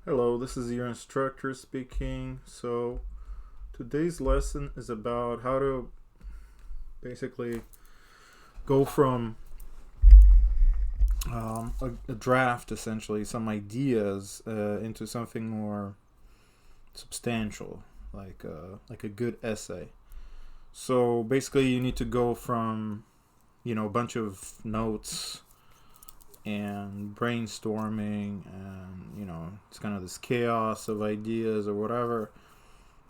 Hello, this is your instructor speaking. So, today's lesson is about how to basically go from a draft, essentially, some ideas, into something more substantial, like a good essay. So, basically, you need to go from a bunch of notes and brainstorming and it's kind of this chaos of ideas or whatever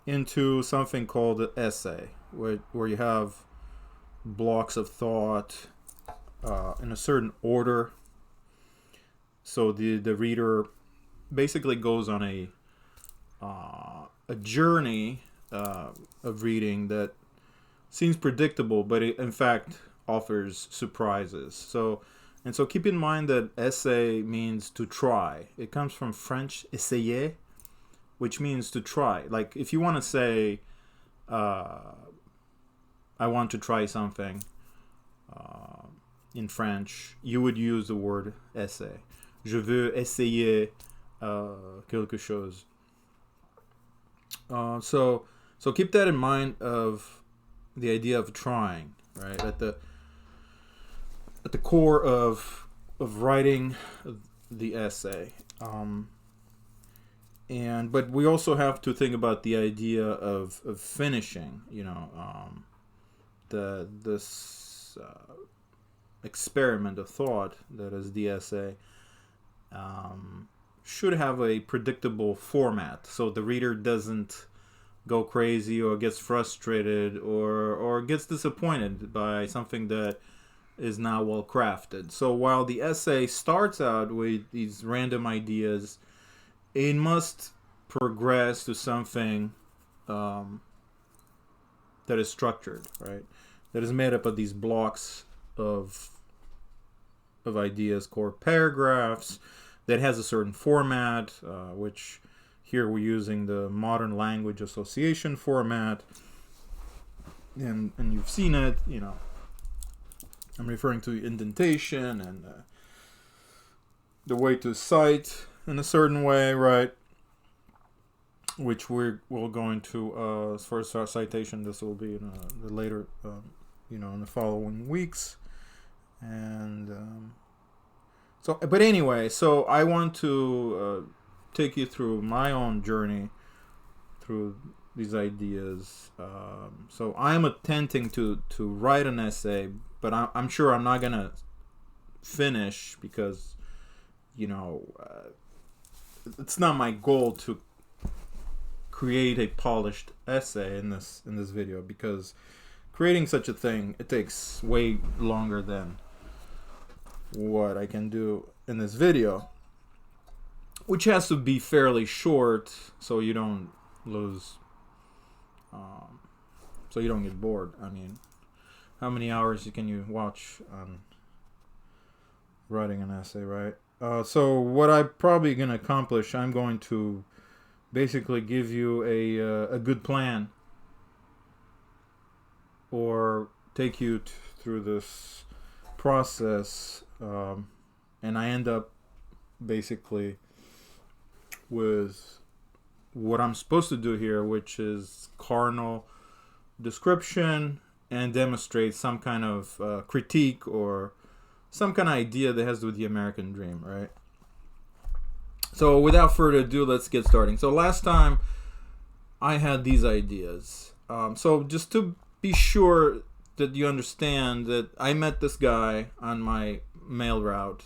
into something called an essay, where you have blocks of thought in a certain order. So the reader basically goes on a journey of reading that seems predictable, but it in fact offers surprises. So keep in mind that essay means to try. It comes from French essayer, which means to try. Like if you want to say, uh, I want to try something uh, in French, you would use the word essay. Je veux essayer quelque chose. So keep that in mind of the idea of trying, right? At the core of writing the essay. And but we also have to think about the idea of finishing. This experiment of thought that is the essay um, should have a predictable format, so the reader doesn't go crazy or gets frustrated or gets disappointed by something that is not well crafted. So while the essay starts out with these random ideas, it must progress to something um, that is structured, right? That is made up of these blocks of ideas, core paragraphs, that has a certain format, which here we're using the modern language association format, and you've seen it. I'm referring to indentation and the way to cite in a certain way, right? Which we're going to, as far as our citation, this will be in the later, in the following weeks. And but anyway, so I want to take you through my own journey through these ideas. So I'm attempting to write an essay, but I'm sure I'm not gonna finish because it's not my goal to create a polished essay in this video, because creating such a thing, it takes way longer than what I can do in this video, which has to be fairly short so you don't lose, so you don't get bored. I mean, how many hours can you watch on writing an essay, right? So what I'm probably going to accomplish, I'm going to basically give you a good plan, or take you through this process, and I end up basically with what I'm supposed to do here, which is carnal description, and demonstrate some kind of critique or some kind of idea that has to do with the American dream, right? So without further ado, let's get starting. So last time I had these ideas. So just to be sure that you understand that I met this guy on my mail route,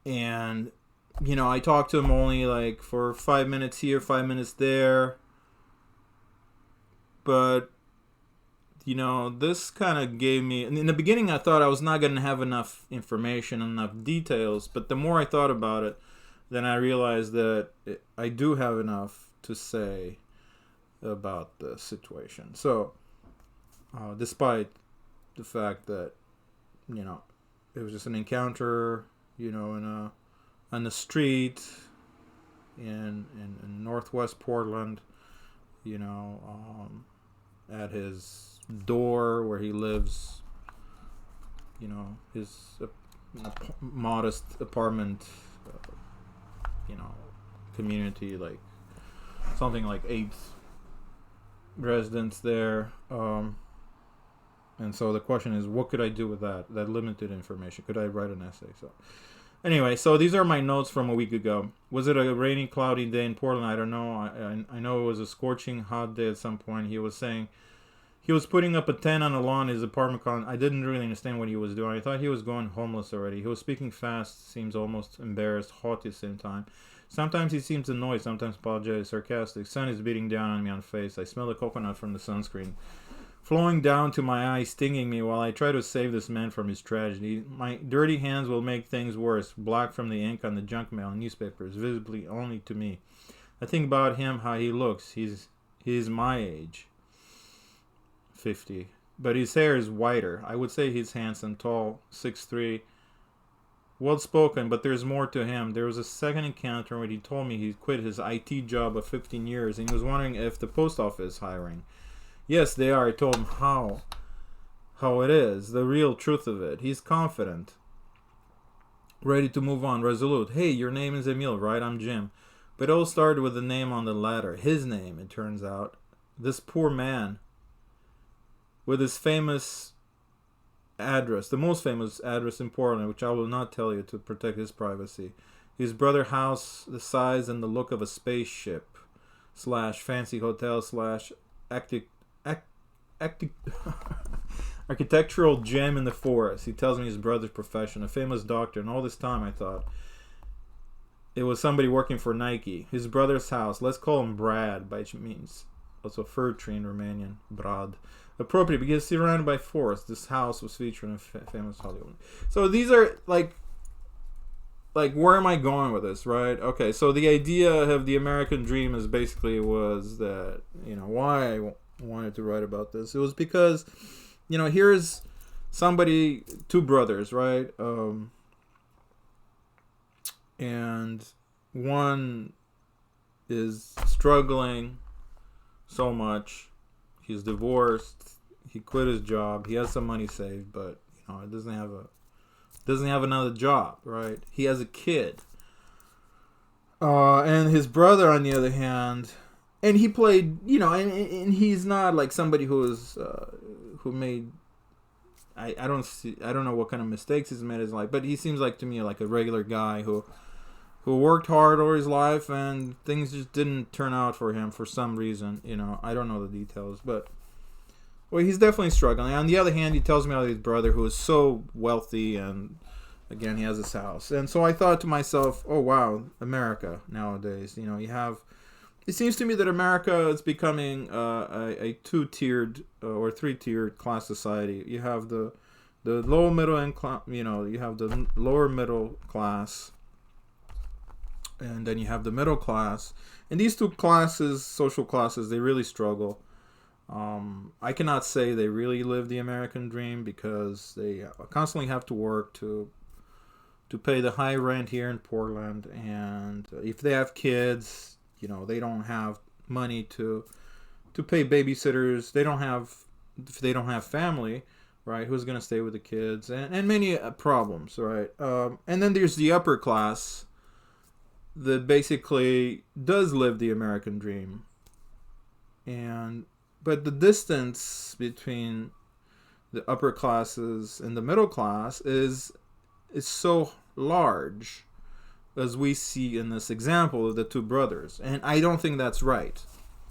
and I talked to him only like for 5 minutes here, 5 minutes there, but this kind of gave me, in the beginning I thought I was not going to have enough information, enough details, but the more I thought about it, then I realized that I do have enough to say about the situation. So despite the fact that it was just an encounter, on the street in Northwest Portland, at his door where he lives, his modest apartment, community, like something like 8 residents there. And so the question is, what could I do with that limited information? Could I write an essay? So anyway, so these are my notes from a week ago. Was it a rainy, cloudy day in Portland? I don't know. I know it was a scorching hot day at some point. He was saying he was putting up a tent on the lawn in his apartment. I didn't really understand what he was doing. I thought he was going homeless already. He was speaking fast, seems almost embarrassed, haughty at the same time. Sometimes he seems annoyed, sometimes apologetic, sarcastic. Sun is beating down on me on face. I smell the coconut from the sunscreen flowing down to my eyes, stinging me while I try to save this man from his tragedy. My dirty hands will make things worse, black from the ink on the junk mail and newspapers, visibly only to me. I think about him, how he looks. He's my age, 50. But his hair is whiter. I would say he's handsome, tall, 6'3", well-spoken, but there's more to him. There was a second encounter when he told me he quit his IT job of 15 years, and he was wondering if the post office is hiring. Yes, they are. I told him how it is, the real truth of it. He's confident, ready to move on, resolute. Hey, your name is Emil, right? I'm Jim. But it all started with the name on the ladder. His name, it turns out. This poor man, with his famous address, the most famous address in Portland, which I will not tell you to protect his privacy. His brother house, the size and the look of a spaceship / fancy hotel / architectural gem in the forest. He tells me his brother's profession, a famous doctor, and all this time I thought it was somebody working for Nike. His brother's house, let's call him Brad, by which means also fir tree in Romanian, Brad. Appropriate because surrounded by forest. This house was featured in famous Hollywood. So these are like where am I going with this, right? Okay, so the idea of the American dream is basically was that, why I wanted to write about this. It was because, here's somebody, 2 brothers, right? And one is struggling so much. He's divorced. He quit his job. He has some money saved, but it doesn't have another job, right? He has a kid. And his brother, on the other hand, and he played, and he's not like somebody who made. I don't know what kind of mistakes he's made in his life, but he seems like to me like a regular guy who worked hard all his life and things just didn't turn out for him for some reason. I don't know the details, but he's definitely struggling. On the other hand, he tells me about his brother who is so wealthy, and again, he has his house. And so I thought to myself, oh wow, America nowadays, you have. It seems to me that America is becoming a 2-tiered or 3-tiered class society. You have the low middle income, you have the lower middle class, and then you have the middle class. And these 2 classes, social classes, they really struggle. I cannot say they really live the American dream because they constantly have to work to pay the high rent here in Portland, and if they have kids, they don't have money to pay babysitters. If they don't have family, right? Who's going to stay with the kids? And many problems, right? And then there's the upper class that basically does live the American dream. But the distance between the upper classes and the middle class is so large, as we see in this example of the 2 brothers. And I don't think that's right.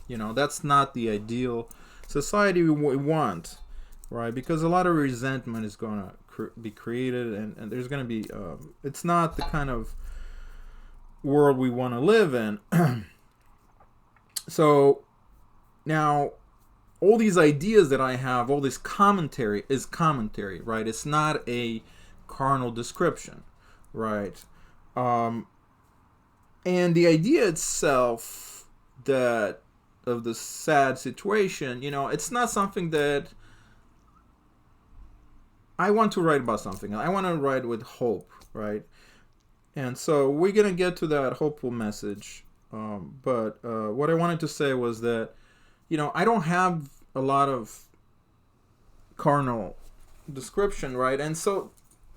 That's not the ideal society we want, right? Because a lot of resentment is going to be created, and there's going to be, it's not the kind of world we want to live in. So, now, all these ideas that I have, all this commentary is commentary, right? It's not a carnal description, right? And the idea itself of the sad situation, it's not something that I want to write about something. I want to write with hope, right? And so we're going to get to that hopeful message. But what I wanted to say was that, I don't have a lot of carnal description, right? And so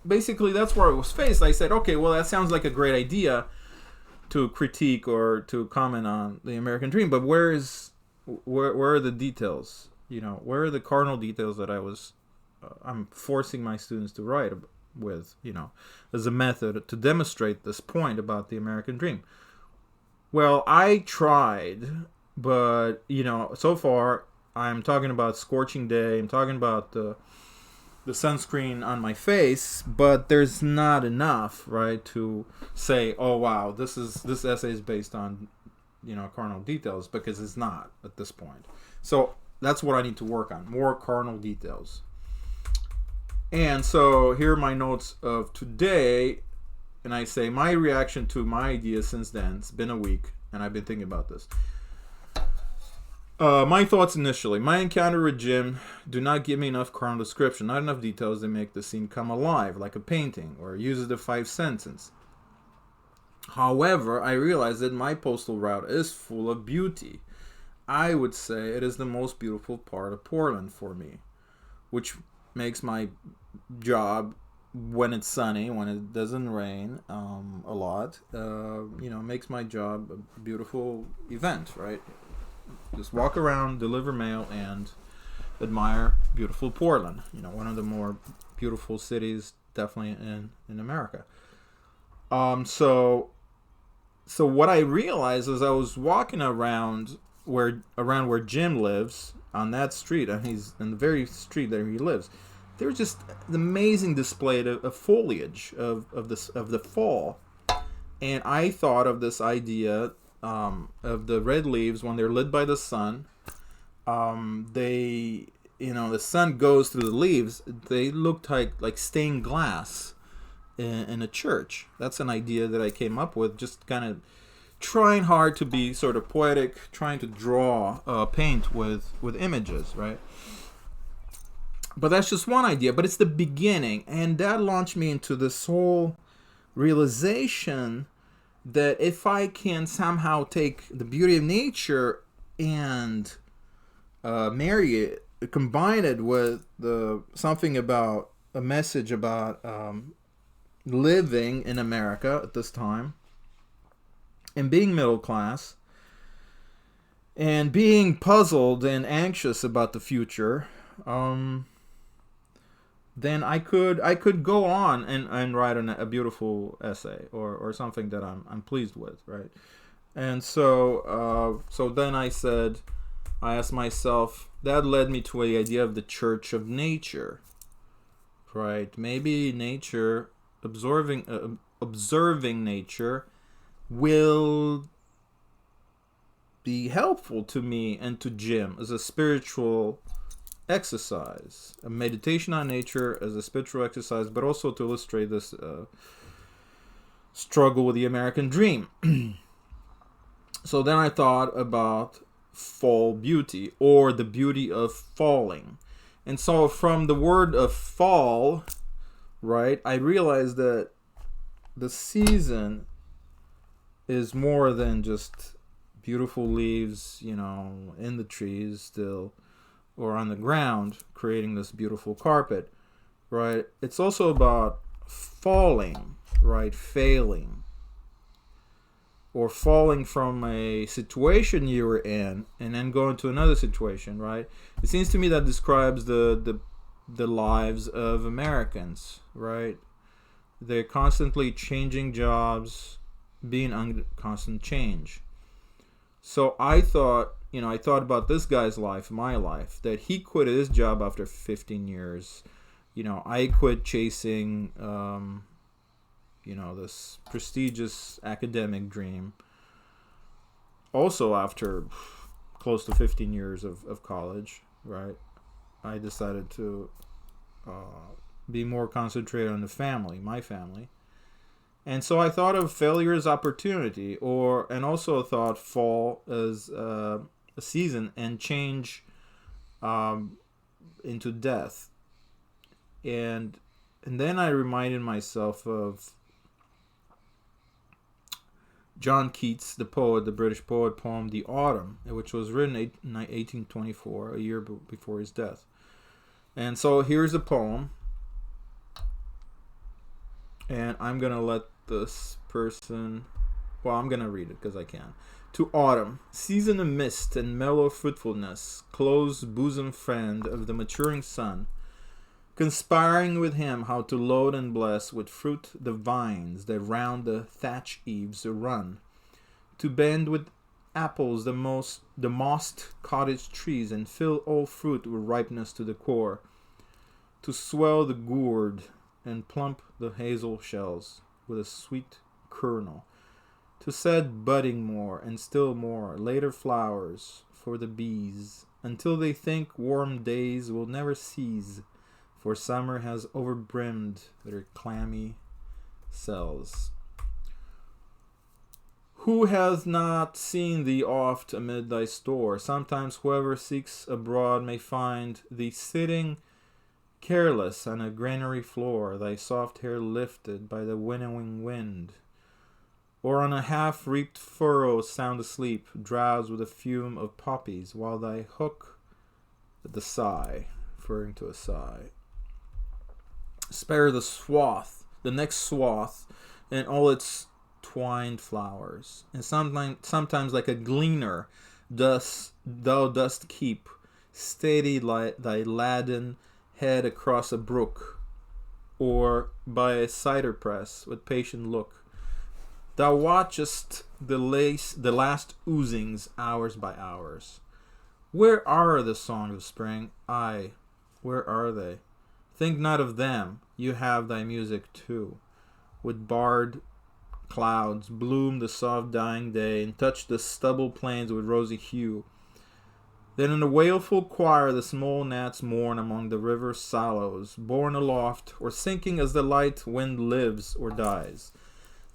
basically that's where I was faced. I said, okay, well, that sounds like a great idea, to critique or to comment on the American dream, but where are the details? Where are the cardinal details that I'm forcing my students to write with, as a method to demonstrate this point about the American dream? Well, I tried, but so far I'm talking about scorching day. I'm talking about the sunscreen on my face, but there's not enough, right, to say, oh wow, this essay is based on carnal details, because it's not at this point. So that's what I need to work on, more carnal details. And so here are my notes of today, and I say my reaction to my idea since then. It's been a week, and I've been thinking about this. My thoughts initially. My encounter with Jim do not give me enough carnal description, not enough details to make the scene come alive, like a painting, or uses the 5 senses. However, I realize that my postal route is full of beauty. I would say it is the most beautiful part of Portland for me, which makes my job, when it's sunny, when it doesn't rain a lot, makes my job a beautiful event, right? Just walk around, deliver mail, and admire beautiful Portland. One of the more beautiful cities, definitely in America. So what I realized as I was walking around where Jim lives, on that street, and he's in the very street that he lives, there's just an amazing display of foliage of the fall, and I thought of this idea. Of the red leaves when they're lit by the sun. The sun goes through the leaves. They look like stained glass in a church. That's an idea that I came up with, just kind of trying hard to be sort of poetic, trying to draw, paint with images, right? But that's just one idea, but it's the beginning, and that launched me into this whole realization that if I can somehow take the beauty of nature and marry it, combine it with something about a message about living in America at this time, and being middle class, and being puzzled and anxious about the future, then I could go on and write a beautiful essay or something that I'm pleased with, right? And so then I asked myself, that led me to the idea of the Church of Nature, right? Maybe nature, observing nature, will be helpful to me and to Jim as a spiritual exercise, a meditation on nature as a spiritual exercise, but also to illustrate this struggle with the American dream. So then I thought about fall beauty, or the beauty of falling. And so from the word of fall, right, I realized that the season is more than just beautiful leaves, in the trees still, or on the ground, creating this beautiful carpet, right? It's also about falling, right? Failing. Or falling from a situation you were in and then going to another situation, right? It seems to me that describes the lives of Americans, right? They're constantly changing jobs, being on constant change. So I thought about this guy's life, my life, that he quit his job after 15 years. I quit chasing, this prestigious academic dream. Also after close to 15 years of college, right? I decided to be more concentrated on my family. And so I thought of failure as opportunity, and also thought fall as a season, and change into death. And then I reminded myself of John Keats, the poet, the British poet, poem "The Autumn," which was written in 1824, a year before his death. And so here's the poem, and I'm gonna let this person. Well, I'm gonna read it because I can. To autumn, season of mist and mellow fruitfulness, close bosom friend of the maturing sun, conspiring with him how to load and bless with fruit the vines that round the thatch eaves run, to bend with apples the mossed cottage trees, and fill all fruit with ripeness to the core, to swell the gourd and plump the hazel shells with a sweet kernel, to set budding more and still more later flowers for the bees, until they think warm days will never cease, for summer has overbrimmed their clammy cells. Who hath not seen thee oft amid thy store? Sometimes whoever seeks abroad may find thee sitting careless on a granary floor, thy soft hair lifted by the winnowing wind, or on a half-reaped furrow sound asleep, drowsed with a fume of poppies, while thy hook at the sigh, referring to a sigh. Spare the next swath, and all its twined flowers, and sometimes like a gleaner, thou dost keep steady thy laden head across a brook, or by a cider press with patient look. Thou watchest the last oozings hours by hours. Where are the songs of spring? Aye, where are they? Think not of them, you have thy music too. With barred clouds bloom the soft dying day, and touch the stubble plains with rosy hue. Then in a wailful choir the small gnats mourn among the river sallows, borne aloft or sinking as the light wind lives or dies,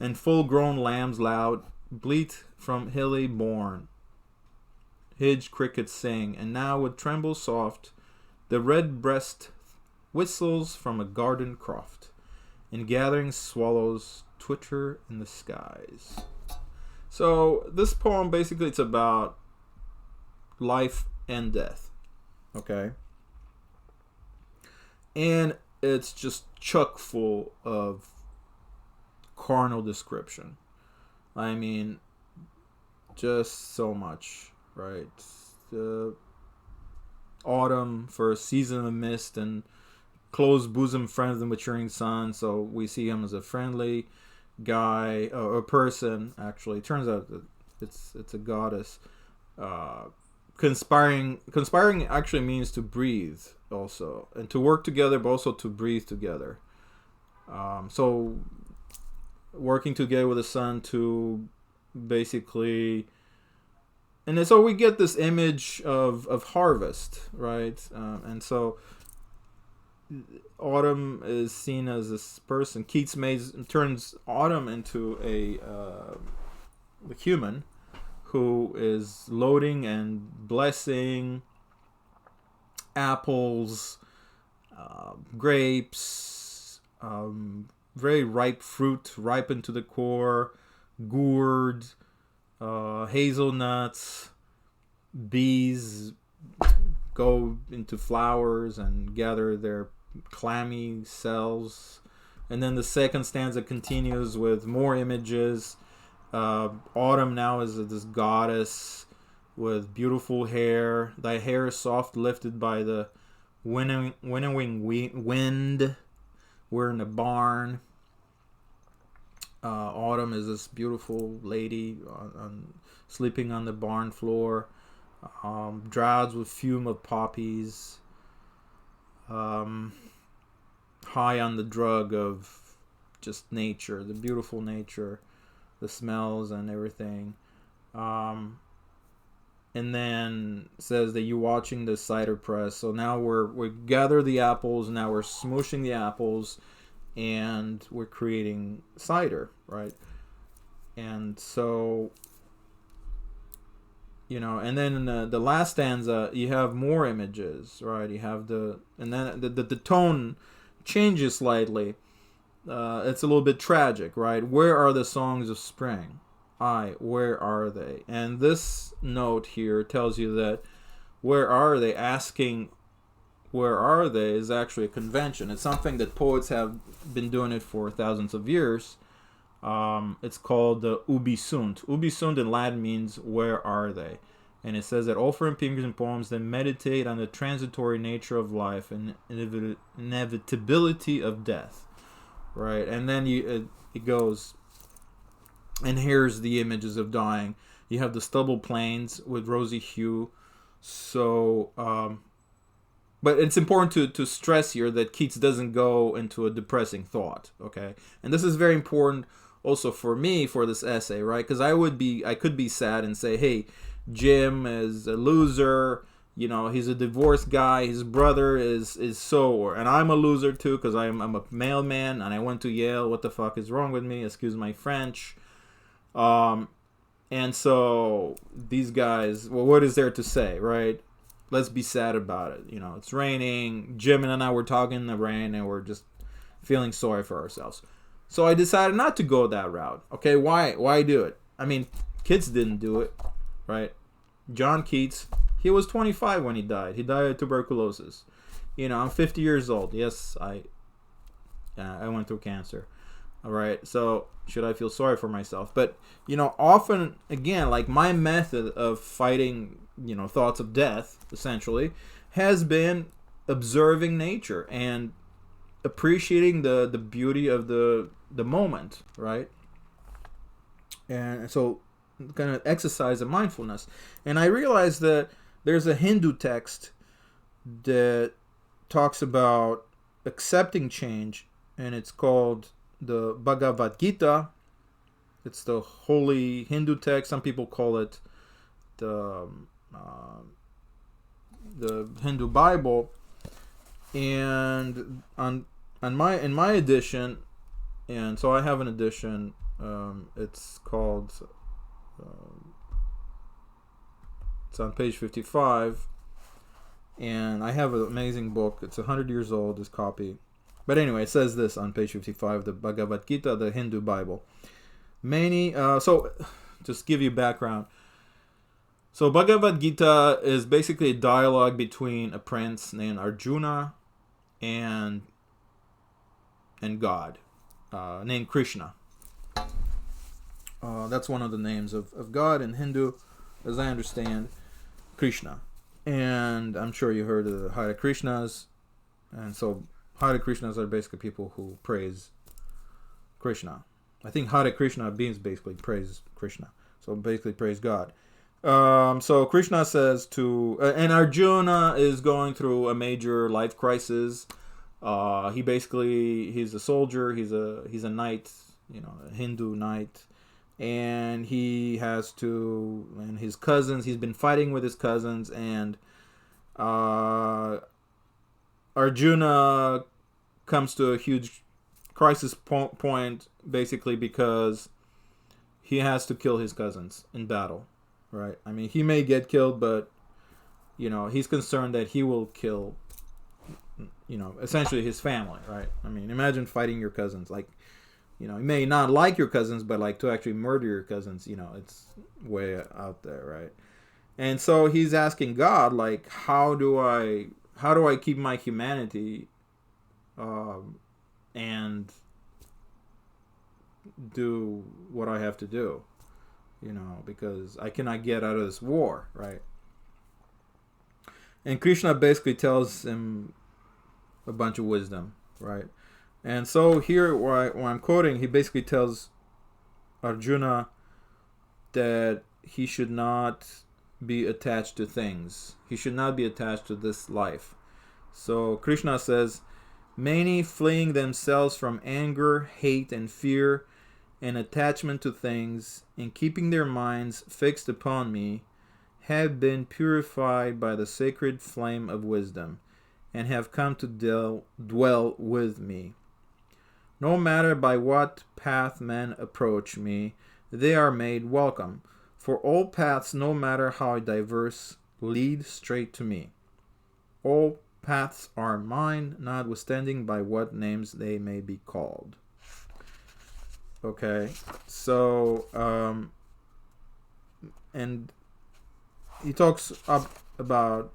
and full-grown lambs loud bleat from hilly bourne. Hedge crickets sing, and now with tremble soft the red-breast whistles from a garden croft, and gathering swallows twitter in the skies. So this poem basically, it's about life and death, okay? And it's just chock full of carnal description. I mean, just so much, right? The autumn for a season of mist and close bosom friend of the maturing sun. So we see him as a friendly guy, or a person. Actually, it turns out that it's a goddess. Conspiring actually means to breathe also, and to work together, but also to breathe together. So working together with the sun to basically, and so we get this image of harvest, right? And so autumn is seen as this person. Keats turns autumn into a human who is loading and blessing apples, grapes, very ripe fruit, ripened to the core, gourd, hazelnuts. Bees go into flowers and gather their clammy cells. And then the second stanza continues with more images. Autumn now is this goddess with beautiful hair. Thy hair is soft lifted by the winnowing wind. We're in a barn. Autumn is this beautiful lady sleeping on the barn floor. Drowsed with fume of poppies. High on the drug of just nature, the beautiful nature, the smells and everything. And then says that you're watching the cider press. So now we gather the apples. Now we're smooshing the apples, and we're creating cider, right? And so, and then in the last stanza, you have more images, right? You have and then the tone changes slightly. It's a little bit tragic, right? Where are the songs of spring? Aye, where are they? And this note here tells you that where are they? Asking where are they is actually a convention. It's something that poets have been doing it for thousands of years. It's called the Ubi Sunt. Ubi Sunt in Latin means where are they? And it says that all foreign paintings and poems that meditate on the transitory nature of life and inevitability of death, right? And then it goes, and here's the images of dying. You have the stubble plains with rosy hue. So, but it's important to stress here that Keats doesn't go into a depressing thought, okay? And this is very important also for me for this essay, right? Because I could be sad and say, hey, Jim is a loser, you know, he's a divorced guy, his brother is so, and I'm a loser too because I'm a mailman and I went to Yale, what the fuck is wrong with me, excuse my French. And so these guys, well, what is there to say, right? Let's be sad about it. You know, it's raining, Jim and I were talking in the rain and we're just feeling sorry for ourselves. So I decided not to go that route. Okay, why do it? I mean, Keats didn't do it, right? John Keats, he was 25 when he died. He died of tuberculosis. You know, I'm 50 years old. Yes, I went through cancer. All right, so should I feel sorry for myself? But, you know, often, again, like my method of fighting, you know, thoughts of death, essentially, has been observing nature and appreciating the beauty of the moment, right? And so kind of exercise of mindfulness. And I realized that there's a Hindu text that talks about accepting change, and it's called the Bhagavad Gita. It's the holy Hindu text. Some people call it the Hindu Bible. And in my edition, and so I have an edition. It's called. It's on page 55, and I have an amazing book. It's 100 years old. This copy. But anyway, it says this on page 55, the Bhagavad Gita, the Hindu Bible. So, just give you background. So, Bhagavad Gita is basically a dialogue between a prince named Arjuna and God, named Krishna. That's one of the names of God in Hindu, as I understand, Krishna. And I'm sure you heard of the Hare Krishnas. And so Hare Krishnas are basically people who praise Krishna. I think Hare Krishna means basically praise Krishna. So basically praise God. So Krishna says and Arjuna is going through a major life crisis. He's a soldier. He's a knight, you know, a Hindu knight. And he has to, and his cousins, he's been fighting with his cousins, and Arjuna comes to a huge crisis point, basically because he has to kill his cousins in battle, right? I mean, he may get killed, but, you know, he's concerned that he will kill, you know, essentially his family, right? I mean, imagine fighting your cousins, like, you know, you may not like your cousins, but like to actually murder your cousins, you know, it's way out there, right? And so he's asking God, like, how do I keep my humanity, and do what I have to do, you know, because I cannot get out of this war, right? And Krishna basically tells him a bunch of wisdom, right? And so here, where I'm quoting, he basically tells Arjuna that he should not be attached to things. He should not be attached to this life. So Krishna says, many fleeing themselves from anger, hate, and fear, and attachment to things, and keeping their minds fixed upon me, have been purified by the sacred flame of wisdom, and have come to dwell with me. No matter by what path men approach me, they are made welcome, for all paths, no matter how diverse, lead straight to me. All paths are mine, notwithstanding by what names they may be called. Okay, so, and he talks about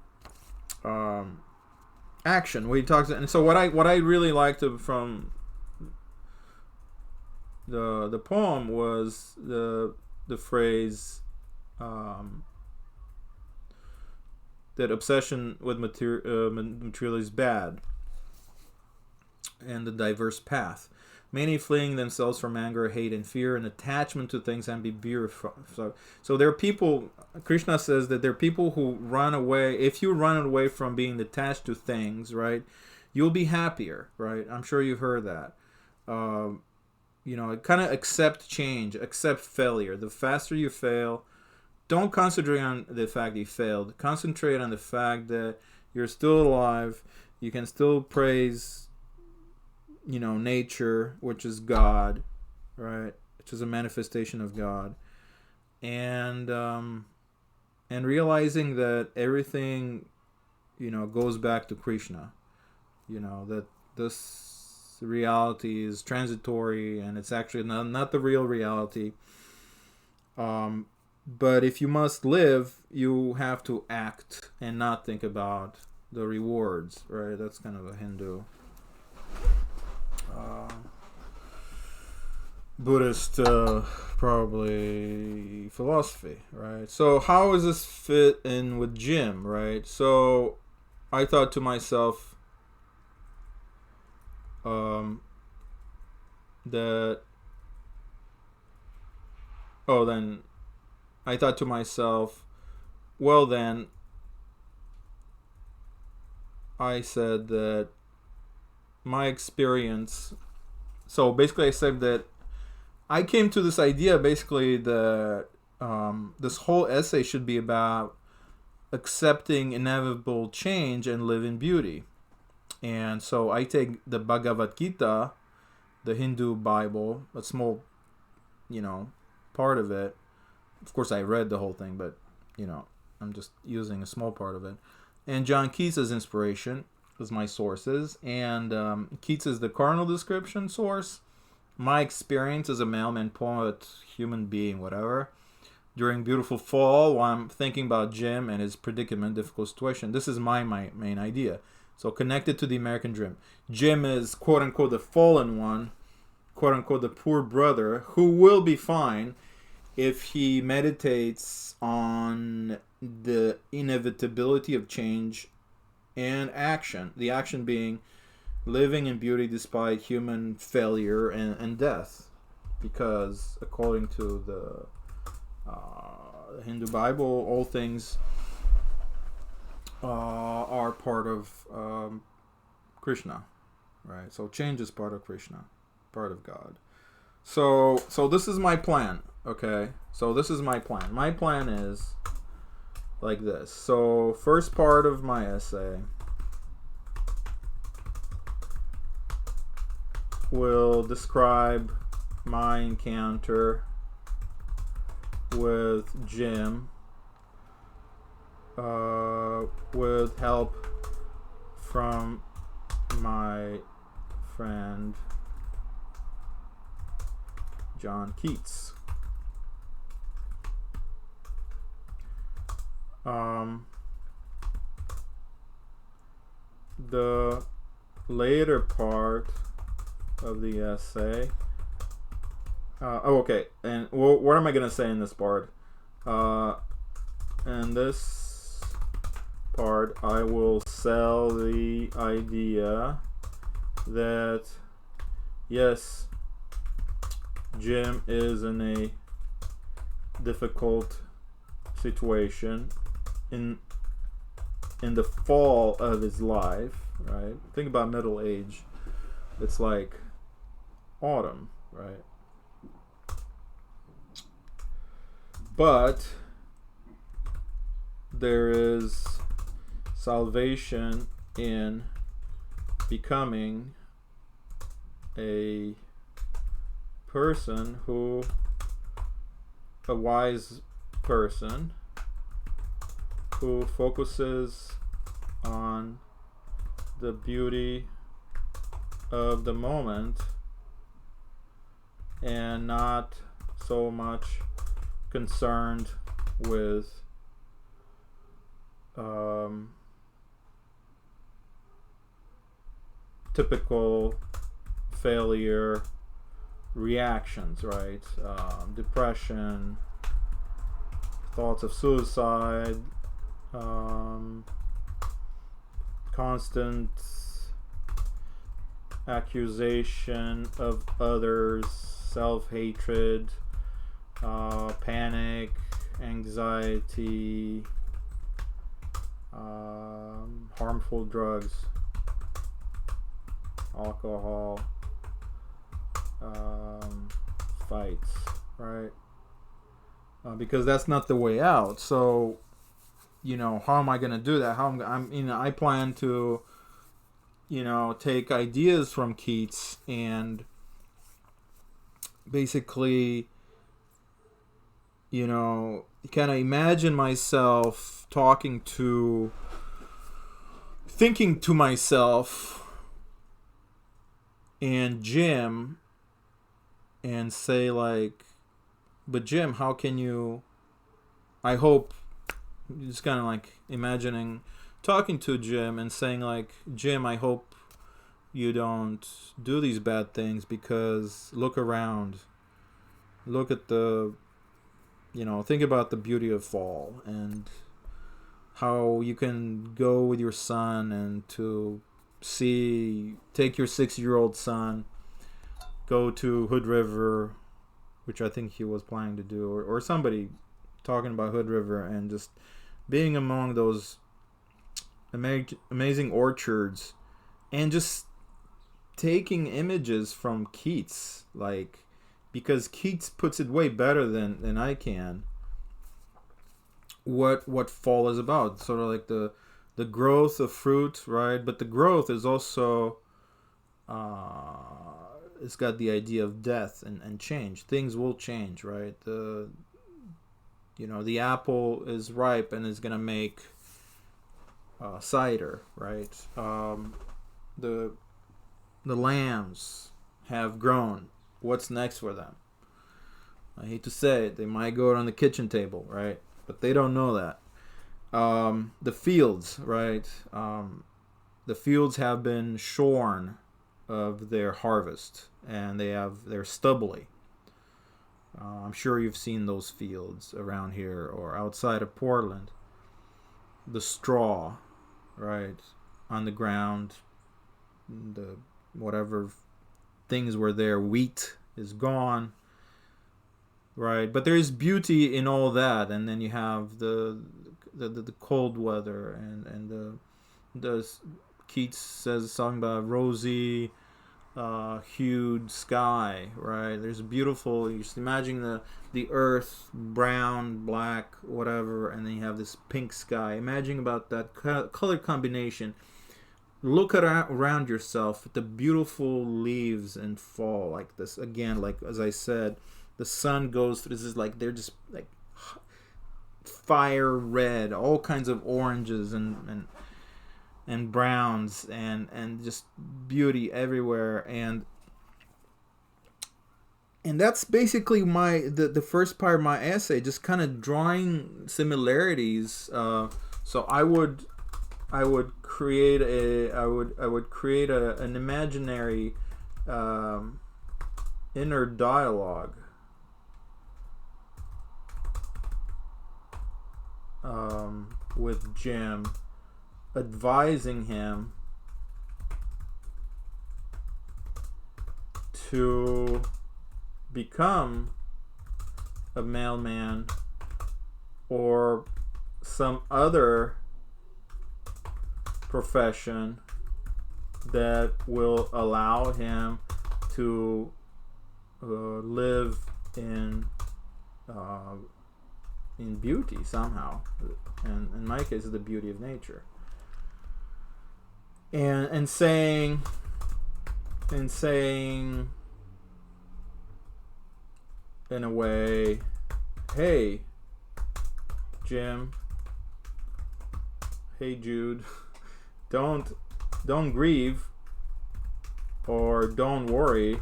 action. And so what I really liked from the poem was the phrase, um, that obsession with material is bad, and the diverse path. Many fleeing themselves from anger, hate, and fear, and attachment to things and be beautified. So there are people, Krishna says that there are people who run away. If you run away from being attached to things, right, you'll be happier, right? I'm sure you've heard that. Um, kind of accept change, accept failure. The faster you fail, don't concentrate on the fact you failed. Concentrate on the fact that you're still alive. You can still praise, nature, which is God, right? Which is a manifestation of God, and realizing that everything, goes back to Krishna. That this reality is transitory and it's actually not the real reality. But if you must live, you have to act and not think about the rewards, right? That's kind of a Hindu, Buddhist, probably philosophy, right? So how does this fit in with Jim, right? So I thought to myself, that then I thought to myself, well then, I said that my experience. So basically, I said that I came to this idea basically that this whole essay should be about accepting inevitable change and live in beauty. And so I take the Bhagavad Gita, the Hindu Bible, a small, part of it. Of course, I read the whole thing, but, I'm just using a small part of it. And John Keats as inspiration as my sources. And Keats is the carnal description source. My experience as a mailman, poet, human being, whatever, during beautiful fall, while I'm thinking about Jim and his predicament, difficult situation. This is my main idea. So connected to the American dream. Jim is, quote unquote, the fallen one, quote unquote, the poor brother, who will be fine if he meditates on the inevitability of change and action. The action being living in beauty despite human failure and death. Because according to the Hindu Bible, all things are part of Krishna, right? So change is part of Krishna, part of God. So this is my plan, okay? So this is my plan. My plan is like this. So first part of my essay will describe my encounter with Jim, with help from my friend John Keats. The later part of the essay. Okay. And what am I going to say in this part? In this part, I will sell the idea that, yes, Jim is in a difficult situation in the fall of his life, right? Think about middle age. It's like autumn, right? But there is salvation in becoming a person a wise person who focuses on the beauty of the moment and not so much concerned with typical failure reactions, right? Depression, thoughts of suicide, um, constant accusation of others, self-hatred, panic, anxiety, harmful drugs, alcohol, fights, right? Because that's not the way out. So, how am I going to do that? I plan to, take ideas from Keats and basically, kind of imagine myself thinking to myself and Jim, and say like, but Jim, how can you, I hope, just kind of like imagining talking to Jim and saying like, Jim, I hope you don't do these bad things, because look around, look at think about the beauty of fall and how you can go with your son and take your 6-year-old son, go to Hood River, which I think he was planning to do, or somebody talking about Hood River, and just being among those amazing orchards and just taking images from Keats, like, because Keats puts it way better than I can, what fall is about. Sort of like the growth of fruit, right? But the growth is also it's got the idea of death and change. Things will change, right? The apple is ripe and is gonna make cider, right? The lambs have grown. What's next for them? I hate to say it, they might go on the kitchen table, right? But they don't know that. The fields, right? The fields have been shorn of their harvest, and they're stubbly. I'm sure you've seen those fields around here or outside of Portland. The straw, right, on the ground, the whatever things were there, wheat is gone, right? But there is beauty in all that, and then you have the cold weather, and the Keats says something about rosy hued sky, right? There's a beautiful, you just imagine the earth, brown, black, whatever, and then you have this pink sky. Imagine about that color combination. Look around yourself at the beautiful leaves in fall, like this. Again, like as I said, the sun goes through, this is like, they're just like fire red, all kinds of oranges and browns, and just beauty everywhere, and that's basically the first part of my essay, just kind of drawing similarities. So I would create an imaginary inner dialogue with Jim, advising him to become a mailman or some other profession that will allow him to live in beauty somehow, and in my case, the beauty of nature. And saying in a way, hey Jim, hey Jude, don't grieve or don't worry.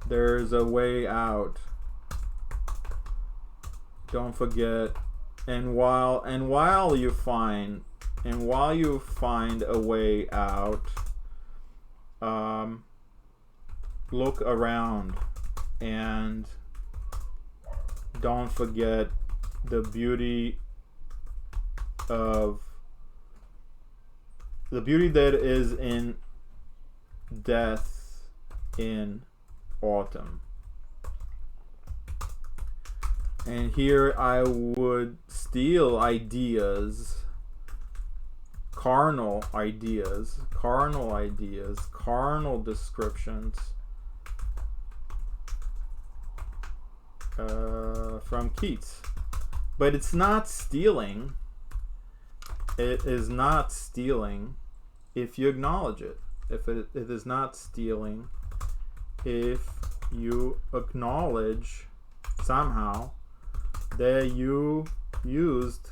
There's a way out. Don't forget. And while you find And while you find a way out, look around and don't forget the beauty that is in death in autumn. And here I would steal ideas, carnal descriptions from Keats. But it's not stealing. It is not stealing if you acknowledge it. It is not stealing if you acknowledge somehow that you used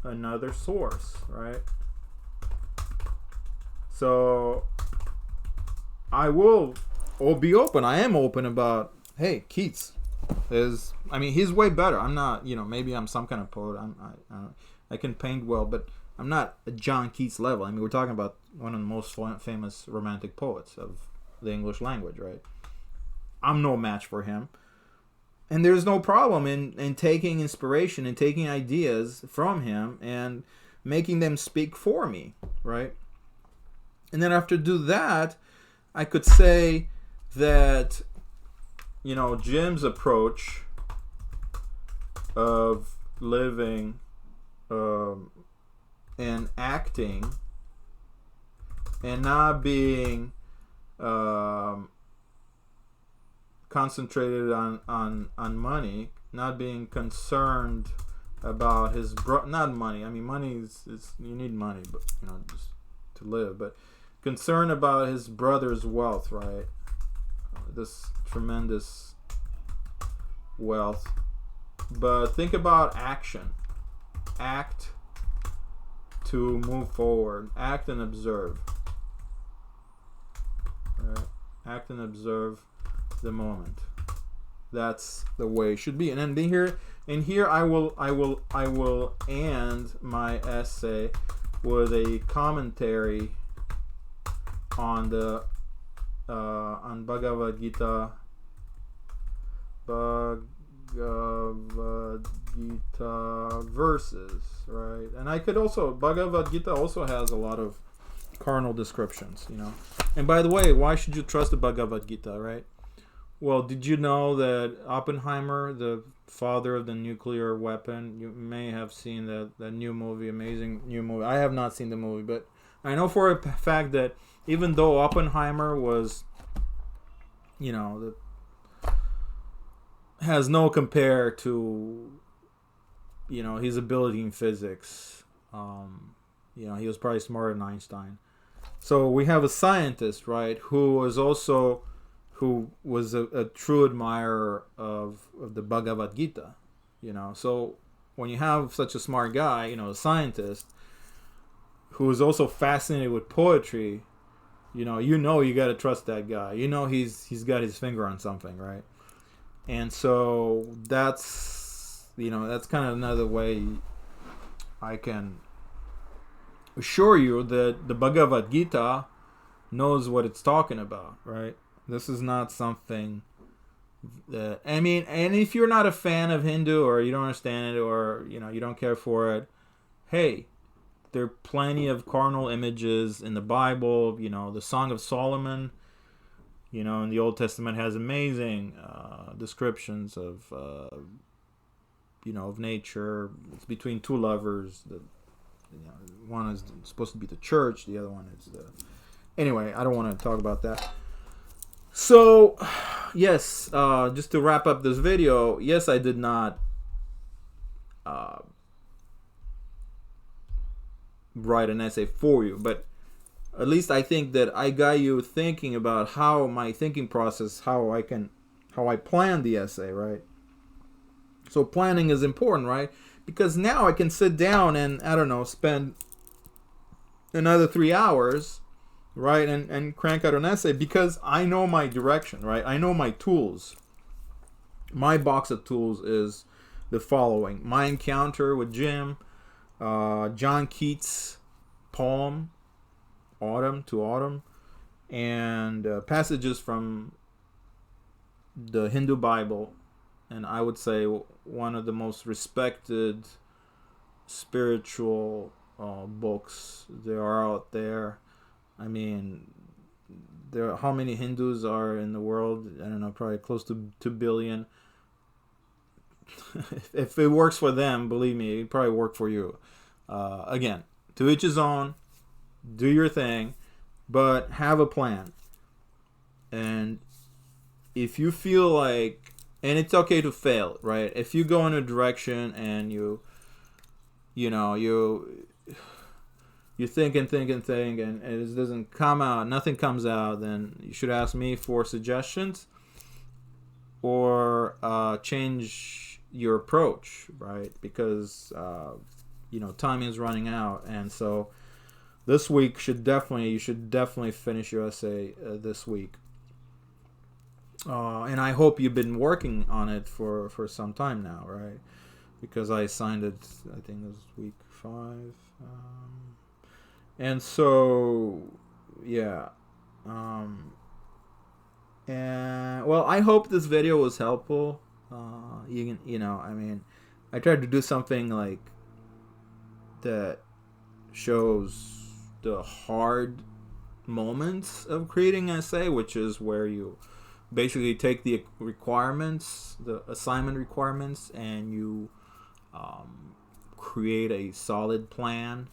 another source, right? So I will be open. I am open about, hey, Keats is, I mean, he's way better. I'm not, maybe I'm some kind of poet. I can paint well, but I'm not a John Keats level. I mean, we're talking about one of the most famous romantic poets of the English language, right? I'm no match for him. And there's no problem in taking inspiration and taking ideas from him and making them speak for me, right? And then after do that, I could say that, Jim's approach of living and acting and not being concentrated on money, not being concerned about his not money. I mean, money is you need money, but just to live. But concerned about his brother's wealth, right? This tremendous wealth. But think about action. Act to move forward. Act and observe. Right? Act and observe the moment. That's the way it should be. And then here I will end my essay with a commentary on the on Bhagavad Gita verses, right? And I could also, Bhagavad Gita also has a lot of carnal descriptions, And by the way, why should you trust the Bhagavad Gita, right? Well, did you know that Oppenheimer, the father of the nuclear weapon, you may have seen that new movie, amazing new movie. I have not seen the movie, but I know for a fact that even though Oppenheimer was, has no compare to, his ability in physics. He was probably smarter than Einstein. So we have a scientist, right, who was a true admirer of the Bhagavad Gita, So when you have such a smart guy, a scientist, who is also fascinated with poetry, you got to trust that guy. He's got his finger on something, right? And so that's kind of another way I can assure you that the Bhagavad Gita knows what it's talking about, right? This is not something that, and if you're not a fan of Hindu, or you don't understand it, or you don't care for it, hey, there are plenty of carnal images in the Bible. The Song of Solomon, in the Old Testament, has amazing descriptions of of nature. It's between two lovers. One is supposed to be the church, the other one is the. Anyway, I don't want to talk about that. So, yes, just to wrap up this video, yes, I did not write an essay for you, but at least I think that I got you thinking about how my thinking process, how I plan the essay, right? So planning is important, right? Because now I can sit down and, spend another 3 hours, right, and crank out an essay, because I know my direction, right? I know my tools. My box of tools is the following: my encounter with Jim, John Keats, poem, Autumn to Autumn, and passages from the Hindu Bible, and I would say one of the most respected spiritual books there are out there. I mean, how many Hindus are in the world? I don't know, probably close to 2 billion. If it works for them, believe me, it probably work for you. Again, to each his own. Do your thing, but have a plan. And if you feel like, and it's okay to fail, right? If you go in a direction and you think and think and think, and it doesn't come out, nothing comes out, then you should ask me for suggestions, or change your approach, right? Because time is running out, and so this week you should definitely finish your essay this week. And I hope you've been working on it for some time now, right? Because I assigned it, I think it was week 5. And so, yeah. And well, I hope this video was helpful. I tried to do something like that shows the hard moments of creating an essay, which is where you basically take the requirements, the assignment requirements, and you create a solid plan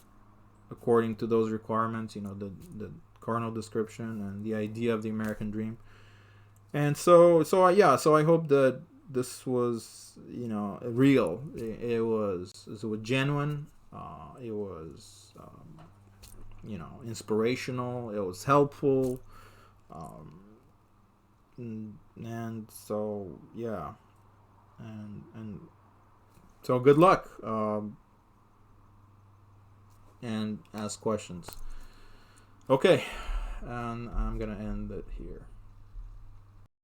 according to those requirements. The carnal description and the idea of the American dream. And so I hope that this was real. It was genuine. It was inspirational. It was helpful. And so yeah, and so good luck, and ask questions. Okay, and I'm gonna end it here.